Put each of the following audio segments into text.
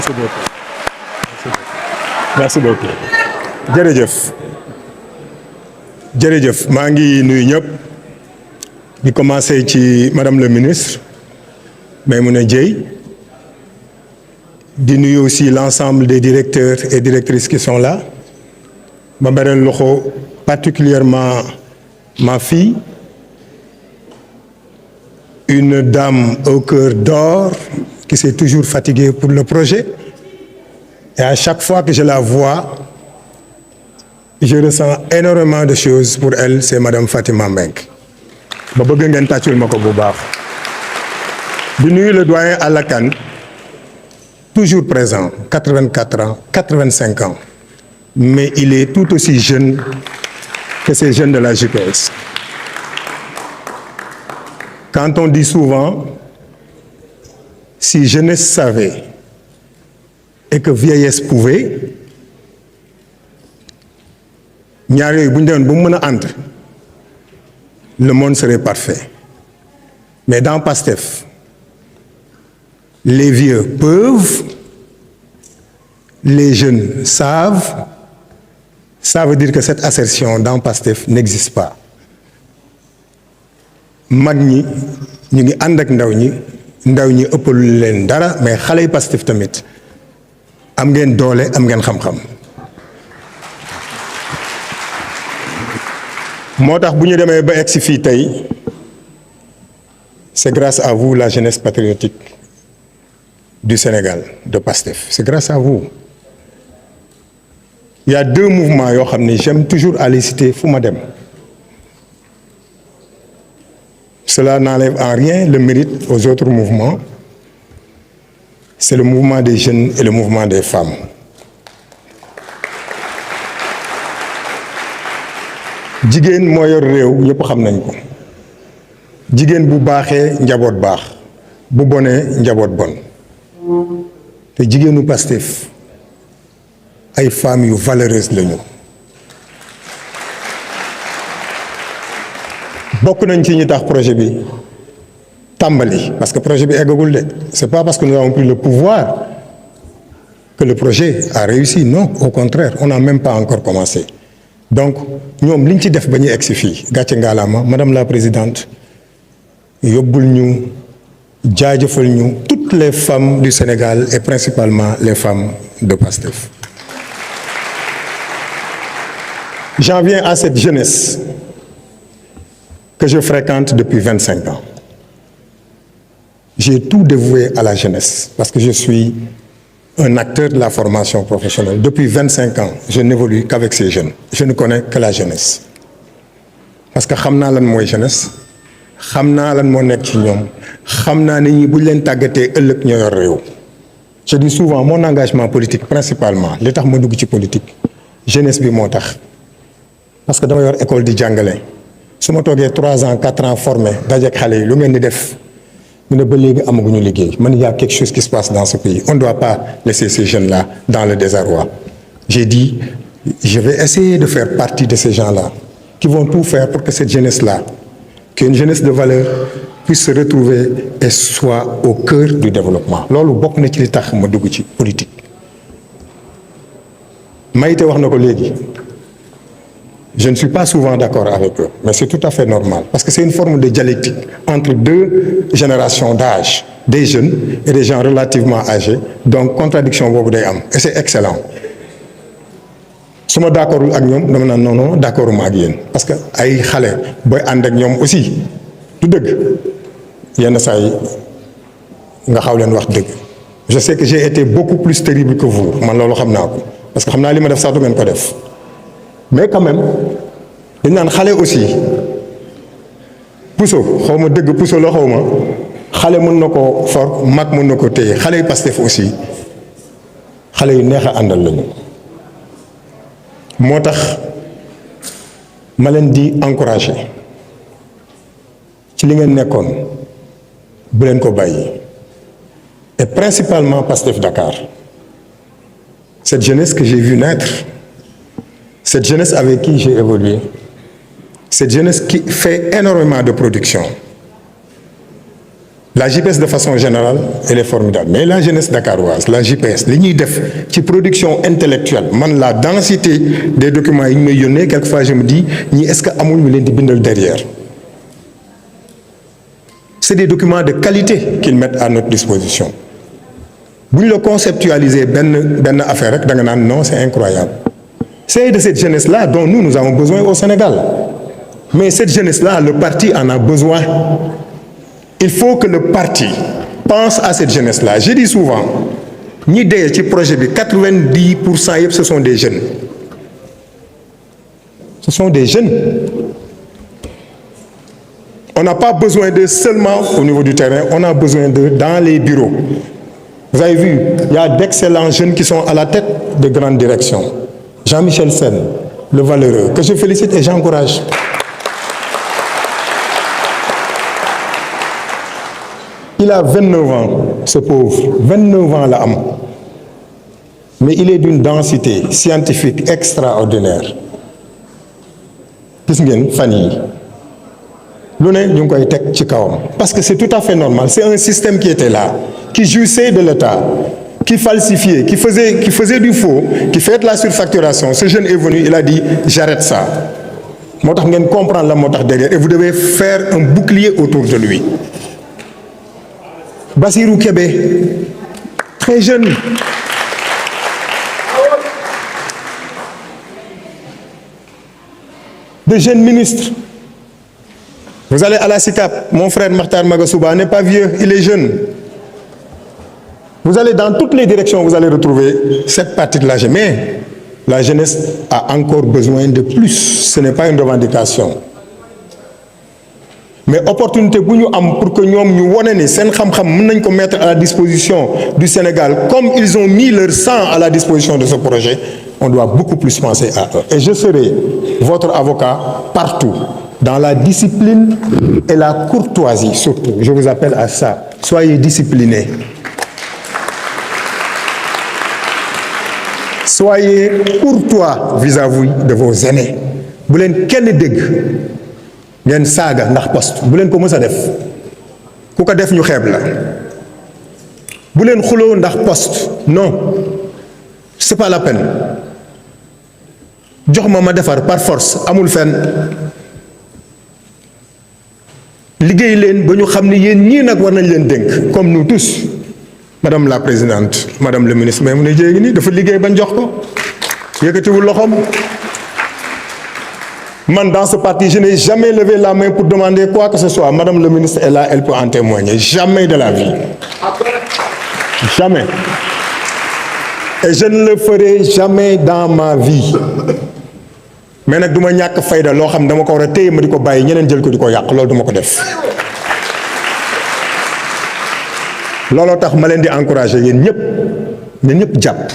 merci beaucoup merci beaucoup jërëjëf maa ngi nuyu ñëpp di commencer ci madame le ministre Maïmouna Dièye di nuyu aussi l'ensemble des directeurs et directrices qui sont là ma beral loxo particulièrement ma fille, une dame au cœur d'or qui s'est toujours fatiguée pour le projet. Et à chaque fois que je la vois, je ressens énormément de choses pour elle, c'est Madame Fatima Mbengue. ba bëgg ngeen tàccul ma ko bu baax. di nuyu le doyen Alla Kane, toujours présent, 84 ans, 85 ans. Mais il est tout aussi jeune que ces jeunes de la JPS. Quand on dit souvent, si jeunesse savait et que vieillesse pouvait, ñaar yooyu bu ñu demoon ba mu mën a ànd, le monde serait parfait. Mais dans PASTEF, les vieux peuvent, les jeunes savent. Ça veut dire que cette assertion dans PASTEF n'existe pas. mag ñi ñu ngi ànd ak ndaw ñi ëppalul leen dara mais xale yi Pastef tamit am ngeen doole am ngeen xam-xam moo tax bu ñu demee ba egsi fii tey c'est grâce à vous la jeunesse patriotique du Sénégal de Pastef c'est grâce à vous. Il y a deux mouvements yoo xam ne j'aime toujours à les citer fu ma dem. Cela n'enlève en rien le mérite aux autres mouvements. C'est le mouvement des jeunes et le mouvement des femmes. Jigéen moo yor réew ñëpp xam nañ ko. Jigéen bu baaxee njaboot baax bu bonee njaboot bon. te jigéenu Pastef ay femmes yu valeureuses lañu. bokk nañ ci ñi tax projet bi tàmbali parce que projet bi eggagul de c'est pas parce que nous avons pris le pouvoir que le projet a réussi non au contraire on n'a même pas encore commencé donc ñoom liñ ci def ba ñuy egsi fii gàcce ngaalaama madame la présidente yóbbul ñu jaajëfal ñu toutes les femmes du Sénégal et principalement les femmes de Pastef. J'en viens à cette jeunesse que je fréquente depuis 25 ans. J'ai tout dévoué à la jeunesse parce que je suis un acteur de la formation professionnelle. Depuis 25 ans, je n'évolue qu'avec ces jeunes. Je ne connais que la jeunesse. Parce que xam naa lan mooy jeunesse, xam naa lan moo nekk ci ñoom, xam naa ne ñi buñ leen tàggatee ëllëg ñoo yor réew. Je dis souvent mon engagement politique principalement li tax ma dugg ci politique jeunesse bi moo tax parce que dama yor école di jàngale. su ma toogee 3 ans 4 ans formé dajeek xale yi lu ngeen di def ñu ne ba léegi amaguñu liggéey man il y a quelque chose qui se passe dans ce pays on ne doit pas laisser ces jeunes-là dans le désarroi. J'ai dit je vais essayer de faire partie de ces gens-là qui vont tout faire pour que cette jeunesse-là qui est une jeunesse de valeur puisse se retrouver et soit au cœur du développement. loolu bokk na ci li tax ma dugg ci politique. Maïté wax na ko léegi. Je ne suis pas souvent d'accord avec eux, mais c'est tout à fait normal, parce que c'est une forme de dialectique entre deux générations d'âge, des jeunes et des gens relativement âgés, donc contradiction boobu day am, et c'est excellent. su ma d'accordul ak ñoom dama naan non d'accorduma ak yéen parce que ay xale booy ànd ak ñoom aussi du dëgg yenn saa yi nga xaw leen wax dëgg. Je sais que j'ai été beaucoup plus terrible que vous man loolu xam naa ko parce que xam naa li ma def sax du ngeen ko def. Mais quand même dañ naan xale aussi puso xaw ma dëgg puso la xaw ma xale mën na ko for mag mën na ko téye xale yu Pastef aussi xale yu neex a àndal lañu. moo tax ma leen di encourager ci li ngeen nekkoon bu leen ko bàyyi et principalement Pastef Dakar cette jeunesse que j'ai vu naître. Cette jeunesse avec qui j'ai évolué, cette jeunesse qui fait énormément de production, La JPS de façon générale, elle est formidable. Mais la jeunesse dakaroise, la JPS, li ñuy def ci production intellectuelle, man la densité des documents yi ñu may yónnee, quelquefois je me dis ñii est-ce que amul ñu leen di bindal derrière. C'est des documents de qualité qu'ils mettent à notre disposition. Bu ñu la conceptualiser benn affaire rek da nga naan non, c'est incroyable. C'est de cette jeunesse-là dont nous avons besoin au Sénégal. Mais cette jeunesse-là, le parti en a besoin. Il faut que le parti pense à cette jeunesse-là. Je dis souvent, ñi dee ci projet bi 90% yëpp ce sont des jeunes. Ce sont des jeunes. On n'a pas besoin d'eux seulement au niveau du terrain, on a besoin d'eux dans les bureaux. Vous avez vu, il y a d'excellents jeunes qui sont à la tête de grandes directions. Jean-Michel Sène, le valeureux, que je félicite et j'encourage. Il a 29 ans, ce pauvre, 29 ans la am. Mais il est d'une densité scientifique extraordinaire. Gis ngeen fan yi lu ne ñu ngi koy teg ci kawam parce que c'est tout à fait normal. C'est un système qui était là, qui jouissait de l'État, qui falsifiait, qui faisait du faux, qui fait de la surfacturation. Ce jeune est venu, il a dit j'arrête ça. Moo tax ngeen comprendre la moo tax derrière et vous devez faire un bouclier autour de lui. Bassirou Kébé, très jeune. De jeunes ministres. Vous allez à la SICAP, mon frère Makhtar Magasuba n'est pas vieux, il est jeune. Vous allez dans toutes les directions, vous allez retrouver cette partie de la jeunesse. Mais la jeunesse a encore besoin de plus. Ce n'est pas une revendication. Mais opportunité bu ñu am pour que ñoom ñu wone ni seen xam-xam mën nañ ko mettre à la disposition du Sénégal comme ils ont mis leur sang à la disposition de ce projet, on doit beaucoup plus penser à eux. Et je serai votre avocat partout, dans la discipline et la courtoisie surtout. Je vous appelle à ça. Soyez disciplinés. Soyez courtois vis-à-vis de vos aînés. Bu leen kenn dégg ngeen saaga ndax poste bu leen ko mës a def ku ko def ñu xeeb la bu leen xuloo ndax poste non c'est pas la peine jox ma defar par force amul fenn liggéey leen ba ñu xam ne yéen ñii nag war nañ leen dénk comme nous tous. Madame la présidente, madame le ministre, mais mu ne jéegi nii dafa liggéey bañ jox ko yëkkatiwul loxoom. Man, dans ce parti, je n'ai jamais levé la main pour demander quoi que ce soit. Madame le ministre est là, elle peut en témoigner. Jamais de la vie. Jamais. Et je ne le ferai jamais dans ma vie. Mais nag du ma ñàkk fayda loo xam dama ko war a téye ma di ko bàyyi ñeneen jël ko di ko yàq loolu du ma ko def. looloo tax ma leen di encourager yéen ñëpp jàpp.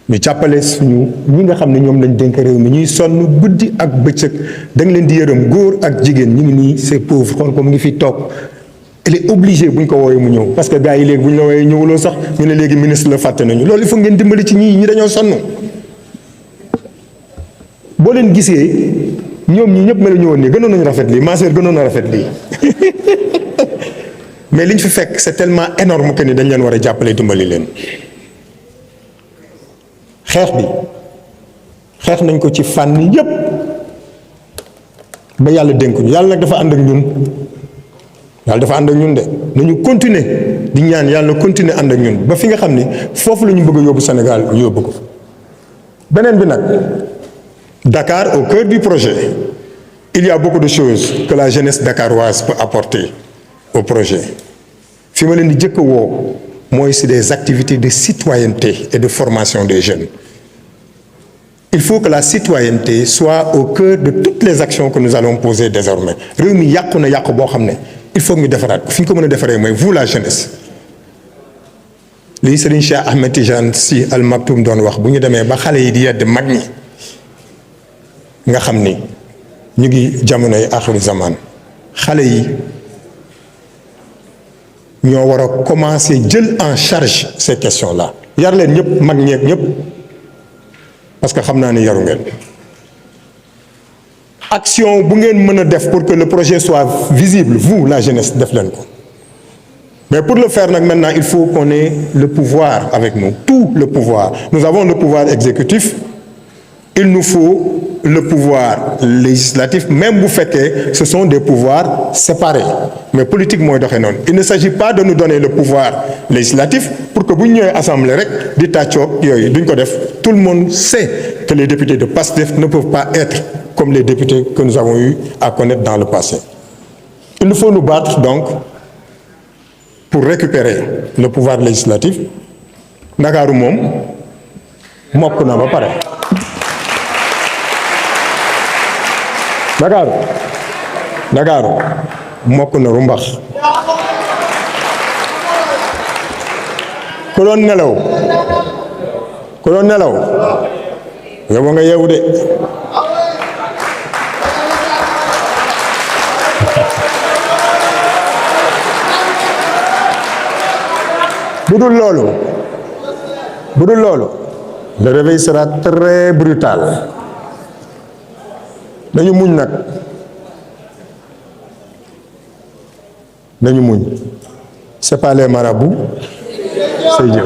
ñu jàppale suñu ñi nga xam ne ñoom lañ dénk réew mi ñuy sonn guddi ak bëccëg da nga leen di yërëm góor ak jigéen ñu ngi nii c'est pauvre xool ko mu ngi fi toog il est obligé bu ñu ko woowee mu ñëw parce que gars yi léegi bu ñu la woowee ñëwuloo sax ñu ne léegi ministre la fàtte nañu loolu il faut ngeen dimbali ci ñi dañoo sonn boo leen gisee ñoom ñi ñëpp mel ni ñëwoon nii gënoon nañu rafet lii ma sœur gënoon na rafet lii mais liñ fi fekk c'est tellement énorme que ni dañ leen war a jàppale dimbali leen. xeex nañ ko ci fànn yépp ba yàlla dénkuñu yàlla nag dafa ànd ak ñun de nañu continuer di ñaan yàlla continuer ànd ak ñun ba fi nga xam ni foofu la ñu bëgg a yóbbu Sénégal ñu yóbbu ko beneen bi nag Dakar au cœur du projet il y a beaucoup de choses que la jeunesse dakaroise peut apporter au projet fi ma leen di jëkk a woo mooy c'est des activités de citoyenneté et de formation des jeunes. Il faut que la citoyenneté soit au cœur de toutes les actions que nous allons poser désormais. réew mi yàqu na yàqu boo xam ne il faut que ñu defaraat ko fi ñu ko mën a defaree mooy vous la jeunesse. lii Serigne Cheikh Ahmed Tidiane Sy Al Maktoum doon wax bu ñu demee ba xale yi di yedd mag ñi nga xam ni ñu ngi jamonoy axiru zaman xale yi. ñoo war a commencer jël en charge ces questions-là yar leen ñëpp mag ñeeg ñëpp parce que xam naa ne yaru ngeen action bu ngeen mën a def pour que le projet soit visible vous la jeunesse def leen ko Mais pour le faire, maintenant, il faut qu'on ait le pouvoir avec nous, tout le pouvoir. Nous avons le pouvoir exécutif, il nous faut le pouvoir législatif, même vous faites que ce sont des pouvoirs séparés. Mais politiquement, il ne s'agit pas de nous donner le pouvoir législatif pour que vous ayez assemblée, tout le monde sait que les députés de PASTEF ne peuvent pas être comme les députés que nous avons eu à connaître dans le passé. Il nous faut nous battre donc pour récupérer le pouvoir législatif. Ndakaaru moom mokk na ba pare. Ndakaaru mokk na rumbax. Ku doon nelaw yow nga yeewu de. budul loolu le réveil sera très brutal. Nañu muñ nag, nañu muñ. C'est pas les marabouts, c'est Dieu.